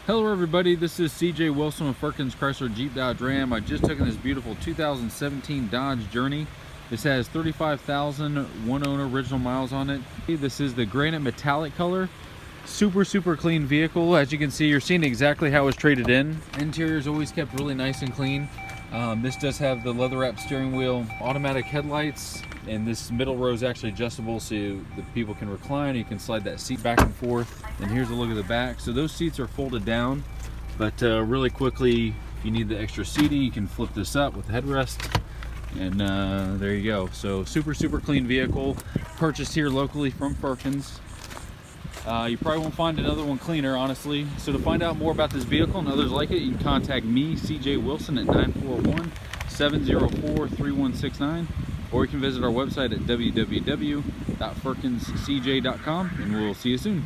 Hello everybody, this is CJ Wilson with Firkins Chrysler Jeep Dodge Ram. I just took in this beautiful 2017 Dodge Journey. This has 35,000 one owner original miles on it. This is the granite metallic color. Super clean vehicle. As you can see, you're seeing exactly how it was traded in. Interior is always kept really nice and clean. This does have the leather wrap steering wheel, automatic headlights, and this middle row is actually adjustable so the people can recline. You can slide that seat back and forth. And here's a look at the back. So those seats are folded down, but really quickly, if you need the extra seating, you can flip this up with the headrest. And there you go. So super clean vehicle, purchased here locally from Firkins. You probably won't find another one cleaner, honestly. So to find out more about this vehicle and others like it, you can contact me, CJ Wilson, at 941-704-3169, or you can visit our website at www.firkinscj.com, and we'll see you soon.